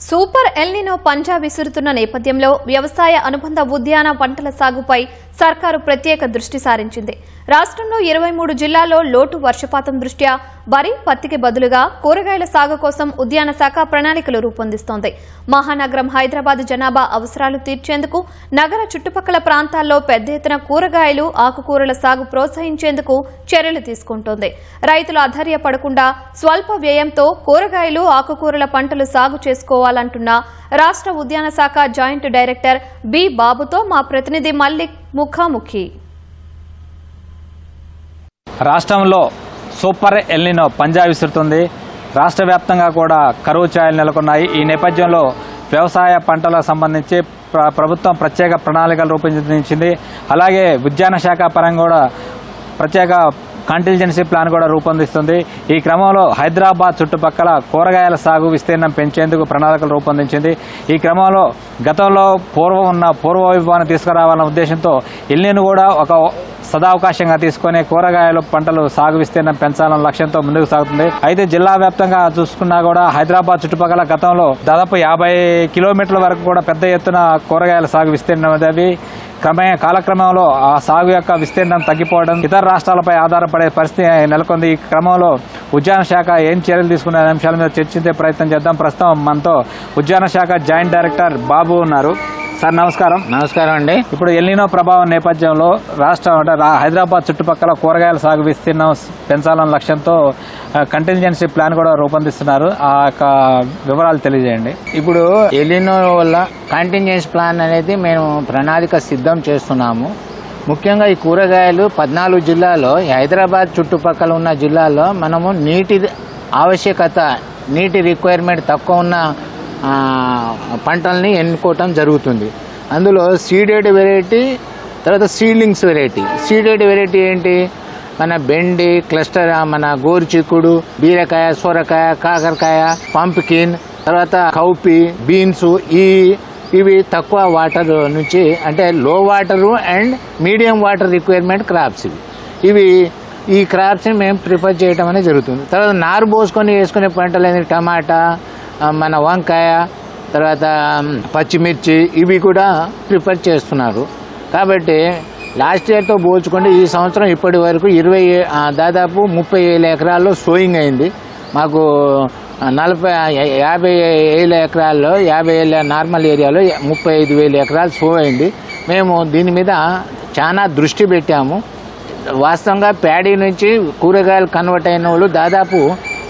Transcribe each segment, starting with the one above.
Super El Niño పంజా విసురుతున్న నేపథ్యంలో వ్యవసాయ అనుబంధ ఉద్యాన పంటల సాగుపై సర్కారు ప్రత్యేక దృష్టి సారించింది. రాష్ట్రంలో 23 జిల్లాల్లో లోటు వర్షపాతం దృష్ట్యా వరి, పత్తికి బదులుగా కూరగాయల సాగు కోసం ఉద్యాన శాఖ ప్రణాళికలు రూపొందిస్తోంది. మహానగరం హైదరాబాద్ జనాభా అవసరాలు తీర్చేందుకు నగర చుట్టుపక్కల ప్రాంతాల్లో పెద్ద ఎత్తున కూరగాయలు, ఆకుకూరల సాగు ప్రోత్సహించేందుకు చర్యలు తీసుకుంటోంది. రైతులు అధైర్యపడకుండా స్వల్ప వ్యయంతో కూరగాయలు, ఆకుకూరల పంటలు సాగు చేసుకోవాలంటున్న రాష్ట్ర ఉద్యాన శాఖ జాయింట్ డైరెక్టర్ బి బాబుతో మా ప్రతినిధి మల్లిక్ ముఖాముఖి. రాష్ట్రంలో సూపర్ ఎల్నినో పంజా విసురుతుంది. రాష్ట్ర వ్యాప్తంగా కూడా కరువు ఛాయలు నెలకొన్నాయి. ఈ నేపథ్యంలో వ్యవసాయ పంటలకు సంబంధించి ప్రభుత్వం ప్రత్యేక ప్రణాళికలు రూపొందించింది. అలాగే ఉద్యాన శాఖ పరంగా కూడా ప్రత్యేక కంటింజెన్సీ ప్లాన్ కూడా రూపొందిస్తుంది. ఈ క్రమంలో హైదరాబాద్ చుట్టుపక్కల కూరగాయల సాగు విస్తీర్ణం పెంచేందుకు ప్రణాళికలు రూపొందించింది. ఈ క్రమంలో గతంలో పూర్వ వైభవాన్ని తీసుకురావాలన్న ఉద్దేశంతో ఎల్నినో కూడా ఒక సదావకాశంగా తీసుకుని కూరగాయల పంటలు సాగు విస్తీర్ణం పెంచాలన్న లక్ష్యంతో ముందుకు సాగుతుంది. అయితే జిల్లా వ్యాప్తంగా చూసుకున్నా కూడా హైదరాబాద్ చుట్టుపక్కల గతంలో దాదాపు 50 కిలోమీటర్ల వరకు కూడా పెద్ద ఎత్తున కూరగాయల సాగు విస్తీర్ణం అనేది కాలక్రమంలో ఆ సాగు యొక్క విస్తీర్ణం తగ్గిపోవడం, ఇతర రాష్ట్రాలపై ఆధారపడే పరిస్థితి నెలకొంది. ఈ క్రమంలో ఉద్యాన శాఖ ఏం చర్యలు తీసుకునే అంశాల మీద చర్చించే ప్రయత్నం చేద్దాం. ప్రస్తుతం మనతో ఉద్యాన శాఖ జాయింట్ డైరెక్టర్ బాబు ఉన్నారు. సార్ నమస్కారం. నమస్కారం అండి. ఇప్పుడు ఎల్నినో ప్రభావం నేపథ్యంలో హైదరాబాద్ చుట్టుపక్కల కూరగాయల సాగు విస్తీర్ణం పెంచాలన్న లక్ష్యంతో కంటింజెన్సీ ప్లాన్ కూడా రూపొందిస్తున్నారు. ఆ యొక్క వివరాలు తెలియజేయండి. ఇప్పుడు ఎల్నినో వల్ల కంటింజెన్సీ ప్లాన్ అనేది మేము ప్రణాళిక సిద్ధం చేస్తున్నాము. ముఖ్యంగా ఈ కూరగాయలు 14 జిల్లాల్లో, హైదరాబాద్ చుట్టుపక్కల ఉన్న జిల్లాల్లో మనము నీటి ఆవశ్యకత, నీటి రిక్వైర్మెంట్ తక్కువ ఉన్న పంటల్ని ఎన్నుకోవటం జరుగుతుంది. అందులో సీడెడ్ వెరైటీ, తర్వాత సీడ్లింగ్స్ వెరైటీ. సీడెడ్ వెరైటీ ఏంటి? మన బెండి, క్లస్టర్, మన గోరుచిక్కుడు, బీరకాయ, సొరకాయ, కాకరకాయ, పంప్కిన్, తర్వాత కౌపి, బీన్స్. ఇవి తక్కువ వాటర్ నుంచి, అంటే లో water and medium water requirement crops. ఈ క్రాప్స్ని మేము ప్రిఫర్ చేయడం అనేది జరుగుతుంది. తర్వాత నారు పోసుకొని వేసుకునే పంటలు ఏంటి? టమాటా, మన వంకాయ, తర్వాత పచ్చిమిర్చి, ఇవి కూడా ప్రిఫర్ చేస్తున్నారు. కాబట్టి లాస్ట్ ఇయర్తో పోల్చుకుంటే ఈ సంవత్సరం ఇప్పటి వరకు దాదాపు 30,000 ఎకరాల్లో సోయింగ్ అయింది. మాకు 50,000 ఎకరాల్లో, 50,000 నార్మల్ ఏరియాలో 35,000 ఎకరాలు సో అయింది. మేము దీని మీద చాలా దృష్టి పెట్టాము. వాస్తవంగా ప్యాడీ నుంచి కూరగాయలు కన్వర్ట్ అయిన వాళ్ళు దాదాపు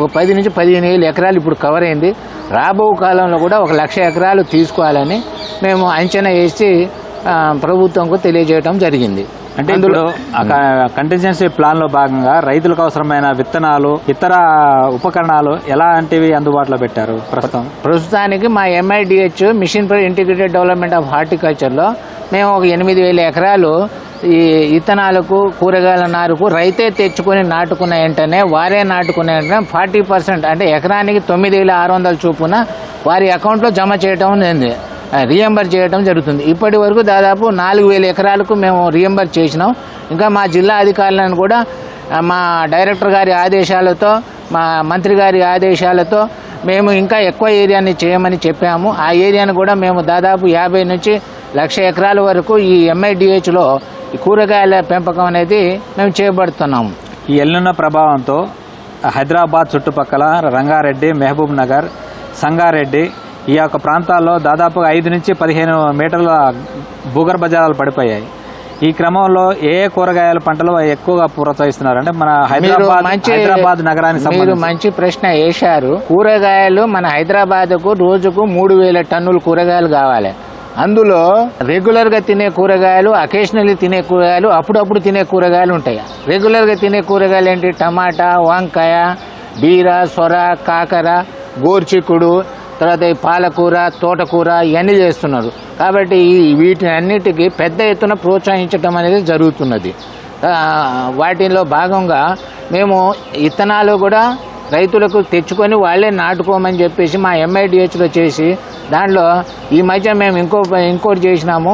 ఒక 10 నుంచి 15,000 ఎకరాలు ఇప్పుడు కవర్ అయింది. రాబో కాలంలో కూడా 1,00,000 ఎకరాలు తీసుకోవాలని మేము అంచనా వేసి ప్రభుత్వంకు తెలియజేయడం జరిగింది. అంటే ఇందులో కంటింజెన్సీ ప్లాన్ లో భాగంగా రైతులకు అవసరమైన విత్తనాలు, ఇతర ఉపకరణాలు ఎలాంటివి అందుబాటులో పెట్టారు? ప్రస్తుతానికి మా MIDH mission for integrated development of హార్టికల్చర్లో మేము ఒక 8,000 ఎకరాలు ఈ విత్తనాలకు, కూరగాయల నారుకు రైతే తెచ్చుకొని నాటుకున్న వెంటనే, వారే నాటుకున్న వెంటనే 40% అంటే ఎకరానికి 9,600 చొప్పున వారి అకౌంట్లో జమ చేయడం, రియంబర్ చేయడం జరుగుతుంది. ఇప్పటి వరకు దాదాపు 4,000 ఎకరాలకు మేము రియంబర్ చేసినాం. ఇంకా మా జిల్లా అధికారులను కూడా మా డైరెక్టర్ గారి ఆదేశాలతో, మా మంత్రి గారి ఆదేశాలతో మేము ఇంకా ఎక్కువ ఏరియాని చేయమని చెప్పాము. ఆ ఏరియాను కూడా మేము దాదాపు 50 నుంచి 1,00,000 ఎకరాల వరకు ఈ MIDHలో ఈ కూరగాయల పెంపకం అనేది మేము చేపడుతున్నాము. ఈ ఎల్నినో ప్రభావంతో హైదరాబాద్ చుట్టుపక్కల రంగారెడ్డి, మహబూబ్ నగర్, సంగారెడ్డి ఈ యొక్క ప్రాంతాల్లో దాదాపు 5 నుంచి 15 మీటర్ల భూగర్భ జలాలు పడిపోయాయి. ఈ క్రమంలో ఏ కూరగాయల పంటలు ఎక్కువగా ప్రోత్సహిస్తున్నారు? అంటే మన హైదరాబాద్ నగరానికి మీరు మంచి ప్రశ్న వేశారు. కూరగాయలు మన హైదరాబాద్కు రోజుకు 3,000 టన్నులు కూరగాయలు కావాలి. అందులో రెగ్యులర్గా తినే కూరగాయలు, అకేషనల్లీ తినే కూరగాయలు, అప్పుడప్పుడు తినే కూరగాయలు ఉంటాయి. రెగ్యులర్గా తినే కూరగాయలు ఏంటి? టమాటా, వంకాయ, బీర, సొర, కాకర, గోరుచిక్కుడు, తర్వాత పాలకూర, తోటకూర, ఇవన్నీ చేస్తున్నారు. కాబట్టి వీటిని అన్నిటికీ పెద్ద ఎత్తున ప్రోత్సహించడం అనేది జరుగుతున్నది. వాటిలో భాగంగా మేము విత్తనాలు కూడా రైతులకు తెచ్చుకొని వాళ్ళే నాటుకోమని చెప్పేసి మా MIDHలో చేసి, దాంట్లో ఈ మధ్య మేము ఇంకోటి చేసినాము.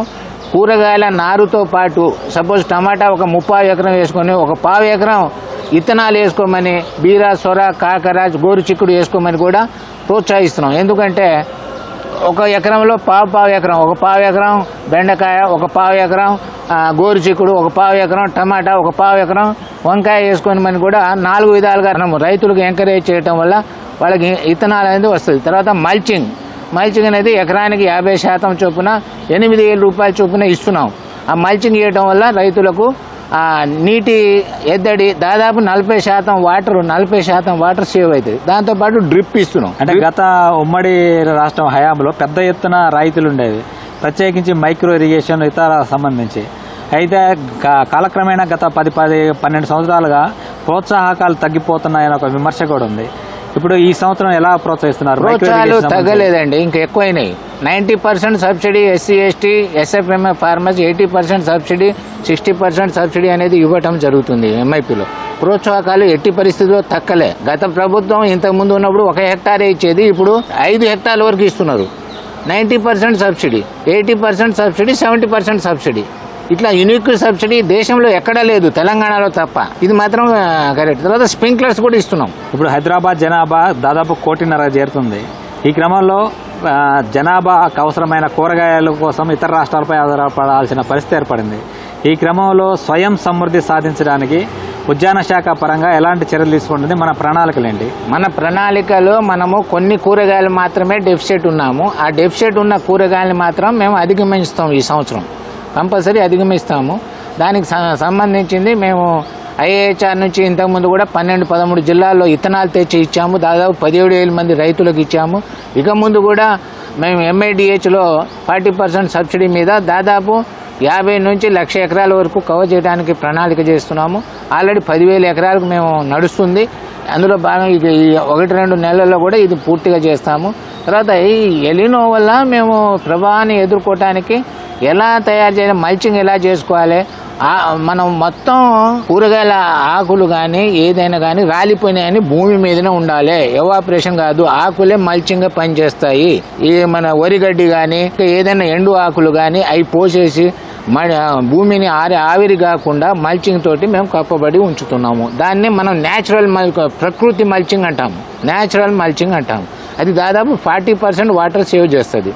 కూరగాయల నారుతో పాటు సపోజ్ టమాటా ఒక 30 ఎకరం వేసుకొని ఒక 1/4 ఎకరం విత్తనాలు వేసుకోమని, బీర, సొర, కాకర, గోరుచిక్కుడు వేసుకోమని కూడా ప్రోత్సహిస్తున్నాం. ఎందుకంటే ఒక ఎకరంలో పావు ఎకరం, ఒక పావు ఎకరం బెండకాయ, ఒక పావు ఎకరం గోరు చిక్కుడు, ఒక పావు ఎకరం టమాటా, ఒక పావు ఎకరం వంకాయ వేసుకొని మనం కూడా 4 విధాలుగా మనము రైతులకు ఎంకరేజ్ చేయటం వల్ల వాళ్ళకి విత్తనాలు అనేది వస్తుంది. తర్వాత మల్చింగ్ అనేది ఎకరానికి 50% చొప్పున 8,000 రూపాయల చొప్పున ఇస్తున్నాం. ఆ మల్చింగ్ చేయడం వల్ల రైతులకు నీటి ఎద్దడి దాదాపు 40% వాటర్ సేవ్ అవుతుంది. దాంతోపాటు డ్రిప్ ఇస్తున్నాం. అంటే గత ఉమ్మడి రాష్ట్రం హయాంలో పెద్ద ఎత్తున రాయితీలు ఉండేవి, ప్రత్యేకించి మైక్రో ఇరిగేషన్ ఇతర సంబంధించి. అయితే కాలక్రమేణా గత 10-12 సంవత్సరాలుగా ప్రోత్సాహకాలు తగ్గిపోతున్నాయని ఒక విమర్శ కూడా ఉంది. ఇప్పుడు ఈ సంవత్సరం ఎలా ప్రోత్సహిస్తున్నారు? ప్రోత్సాహాలు తగ్గలేదండి, ఇంకా ఎక్కువైనాయి. 90% subsidy SC ST SFMA farmers, 80% subsidy, 60% subsidy అనేది ఇవ్వటం జరుగుతుంది MIPలో. ప్రోత్సాహకాలు ఎట్టి పరిస్థితుల్లో తక్కలే. గత ప్రభుత్వం ఇంతకుముందు ఉన్నప్పుడు 1 హెక్టారే ఇచ్చేది, ఇప్పుడు 5 హెక్టార్ల వరకు ఇస్తున్నారు. 90% సబ్సిడీ, 80% సబ్సిడీ, 70% సబ్సిడీ. ఇట్లా యూనిక్ సబ్సిడీ దేశంలో ఎక్కడా లేదు, తెలంగాణలో తప్ప. ఇది మాత్రం కరెక్ట్. తర్వాత స్ప్రింక్లర్స్ కూడా ఇస్తున్నాం. ఇప్పుడు హైదరాబాద్ జనాభా దాదాపు 1.5 చేరుతుంది. ఈ క్రమంలో జనాభాకు అవసరమైన కూరగాయల కోసం ఇతర రాష్ట్రాలపై ఆధారపడాల్సిన పరిస్థితి ఏర్పడింది. ఈ క్రమంలో స్వయం సమృద్ధి సాధించడానికి ఉద్యాన శాఖ పరంగా ఎలాంటి చర్యలు తీసుకుంటుంది? మన ప్రణాళికలు ఏంటి? మన ప్రణాళికలో మనము కొన్ని కూరగాయలు మాత్రమే డెఫిసిట్ ఉన్నాము. ఆ డెఫిసిట్ ఉన్న కూరగాయలు మాత్రం మేము అధిగమిస్తాం. ఈ సంవత్సరం కంపల్సరీ అధిగమిస్తాము. దానికి సంబంధించింది మేము IIHR నుంచి ఇంతకుముందు కూడా 12-13 జిల్లాల్లో విత్తనాలు తెచ్చి ఇచ్చాము. దాదాపు 17,000 మంది రైతులకు ఇచ్చాము. ఇక ముందు కూడా మేము MIDHలో 40% సబ్సిడీ మీద దాదాపు 50 నుంచి 1,00,000 ఎకరాల వరకు కవర్ చేయడానికి ప్రణాళిక చేస్తున్నాము. ఆల్రెడీ 10,000 ఎకరాలకు మేము నడుస్తుంది. అందులో భాగంగా ఈ 1-2 నెలల్లో కూడా ఇది పూర్తిగా చేస్తాము. తర్వాత ఈ ఎలినో వల్ల మేము ప్రభావాన్ని ఎదుర్కోవటానికి ఎలా తయారు చేయాలి, మల్చింగ్ ఎలా చేసుకోవాలి, మనం మొత్తం కూరగాయల ఆకులు కానీ ఏదైనా కానీ రాలిపోయినాయని భూమి మీదనే ఉండాలి. ఎవాపరేషన్ కాదు, ఆకులే మల్చింగ్గా పనిచేస్తాయి. ఈ మన వరిగడ్డి కానీ ఏదైనా ఎండు ఆకులు కానీ అవి పోసేసి భూమిని ఆవిరి కాకుండా మల్చింగ్ తోటి మేము కప్పబడి ఉంచుతున్నాము. దాన్ని మనం ప్రకృతి మల్చింగ్ అంటాము. అది దాదాపు 40% వాటర్ సేవ్ చేస్తుంది.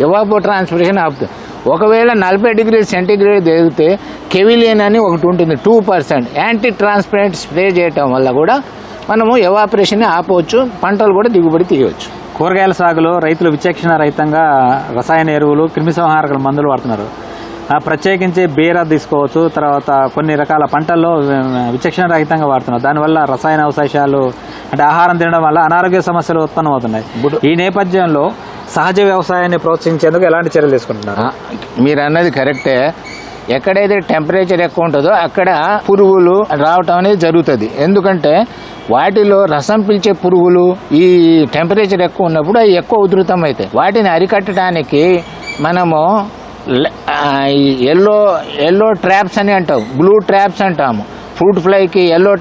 ఎవాపో ట్రాన్స్పిరేషన్ ఆపుతుంది. ఒకవేళ 40 డిగ్రీల సెంటీగ్రేడ్ ఎదిగితే కెవిలియన్ అని ఒకటి ఉంటుంది, 2%. యాంటీ ట్రాన్స్పరెంట్ స్ప్రే చేయటం వల్ల కూడా మనము ఎవాపరేషన్ ఆపవచ్చు, పంటలు కూడా దిగుబడి తీయవచ్చు. కూరగాయల సాగులో రైతులు విచక్షణ రహితంగా రసాయన ఎరువులు, క్రిమిసంహారక మందులు వాడుతున్నారు. ప్రత్యేకించి బీర తీసుకోవచ్చు, తర్వాత కొన్ని రకాల పంటల్లో విచక్షణ రహితంగా వాడుతున్నారు. దానివల్ల రసాయన అవశేషాలు అంటే ఆహారం తినడం వల్ల అనారోగ్య సమస్యలు ఉత్పన్నమవుతున్నాయి. ఈ నేపథ్యంలో సహజ వ్యవసాయాన్ని ప్రోత్సహించేందుకు ఎలాంటి చర్యలు తీసుకుంటున్నారు? మీరు అన్నది కరెక్టే. ఎక్కడైతే టెంపరేచర్ ఎక్కువ ఉంటుందో అక్కడ పురుగులు రావటం అనేది జరుగుతుంది. ఎందుకంటే వాటిలో రసం పీల్చే పురుగులు ఈ టెంపరేచర్ ఎక్కువ ఉన్నప్పుడు అవి ఎక్కువ ఉధృతం అవుతాయి. వాటిని అరికట్టడానికి మనము ఎల్లో ట్రాప్స్ అని అంటాం, బ్లూ ట్రాప్స్ అంటాము. ఫ్రూట్ ఫ్లైకి ఎల్లో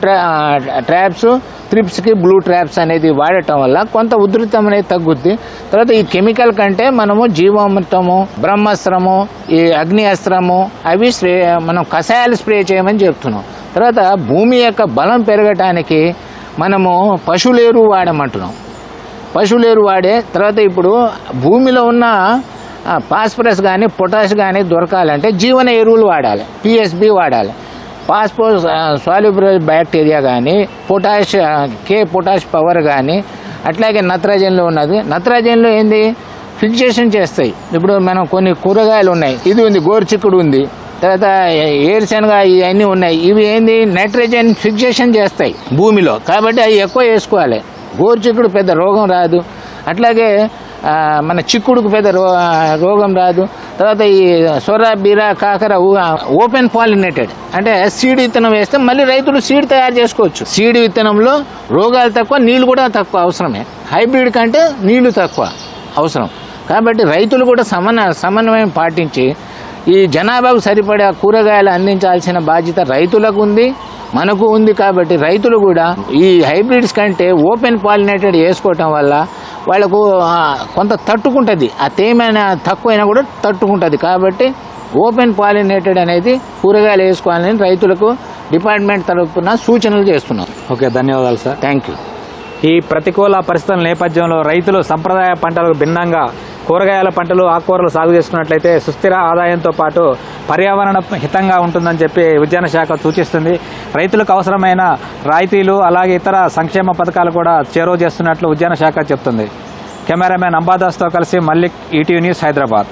ట్రాప్స్, త్రిప్స్కి బ్లూ ట్రాప్స్ అనేది వాడటం వల్ల కొంత ఉధృతం అనేది తగ్గుద్ది. తర్వాత ఈ కెమికల్ కంటే మనము జీవామృతము, బ్రహ్మాస్త్రము, ఈ అగ్ని అస్త్రము అవి మనం కషాయాలు స్ప్రే చేయమని చెప్తున్నాం. తర్వాత భూమి యొక్క బలం పెరగటానికి మనము పశువుల ఎరువు వాడమంటున్నాం. పశువుల ఎరువు వాడే తర్వాత ఇప్పుడు భూమిలో ఉన్న ఫాస్ఫరస్ కానీ పొటాష్ కానీ దొరకాలంటే జీవన ఎరువులు వాడాలి, PSB వాడాలి. ఫాస్ఫరస్ సాల్యుబుల్ బ్యాక్టీరియా కానీ పొటాష్ పవర్ కానీ అట్లాగే నత్రజనిలో ఉన్నది. నత్రజనిలో ఏంది ఫిక్సేషన్ చేస్తాయి. ఇప్పుడు మనం కొన్ని కూరగాయలు ఉన్నాయి, ఇది ఉంది, గోరుచిక్కుడు ఉంది, తర్వాత ఏరుశనగ ఇవన్నీ ఉన్నాయి. ఇవి ఏంది నైట్రోజన్ ఫిక్సేషన్ చేస్తాయి భూమిలో, కాబట్టి అవి ఎక్కువ వేసుకోవాలి. గోరుచిక్కుడు పెద్ద రోగం రాదు, అట్లాగే మన చిక్కుడుకు పెద్ద రోగం రాదు. తర్వాత ఈ సొర, బీర, కాకర ఓపెన్ పాలినేటెడ్ అంటే సీడ్ విత్తనం వేస్తే మళ్ళీ రైతులు సీడ్ తయారు చేసుకోవచ్చు. సీడ్ విత్తనంలో రోగాలు తక్కువ, నీళ్లు కూడా తక్కువ అవసరమే. హైబ్రిడ్ కంటే నీళ్లు తక్కువ అవసరం. కాబట్టి రైతులు కూడా సమన్వయం పాటించి ఈ జనాభాకు సరిపడే కూరగాయలు అందించాల్సిన బాధ్యత రైతులకు ఉంది, మనకు ఉంది. కాబట్టి రైతులు కూడా ఈ హైబ్రిడ్స్ కంటే ఓపెన్ పాలినేటెడ్ వేసుకోవటం వల్ల వాళ్ళకు కొంత తట్టుకుంటుంది, ఆ తేమైనా తక్కువైనా కూడా తట్టుకుంటుంది. కాబట్టి ఓపెన్ పాలినేటెడ్ అనేది కూరగాయలు వేసుకోవాలని రైతులకు డిపార్ట్మెంట్ తరఫున సూచనలు చేస్తున్నాం. ఓకే, ధన్యవాదాలు సార్. Thank you. ఈ ప్రతికూల పరిస్థితుల నేపథ్యంలో రైతులు సంప్రదాయ పంటలకు భిన్నంగా కూరగాయల పంటలు ఆకుకూరలు సాగు చేసుకున్నట్లయితే సుస్థిర ఆదాయంతో పాటు పర్యావరణ హితంగా ఉంటుందని చెప్పి ఉద్యాన శాఖ సూచిస్తుంది. రైతులకు అవసరమైన రాయితీలు అలాగే ఇతర సంక్షేమ పథకాలు కూడా చేరువ చేస్తున్నట్లు ఉద్యాన శాఖ చెప్తుంది. కెమెరామెన్ అంబాదాస్తో కలిసి మల్లిక్, ఈటీవీ న్యూస్, హైదరాబాద్.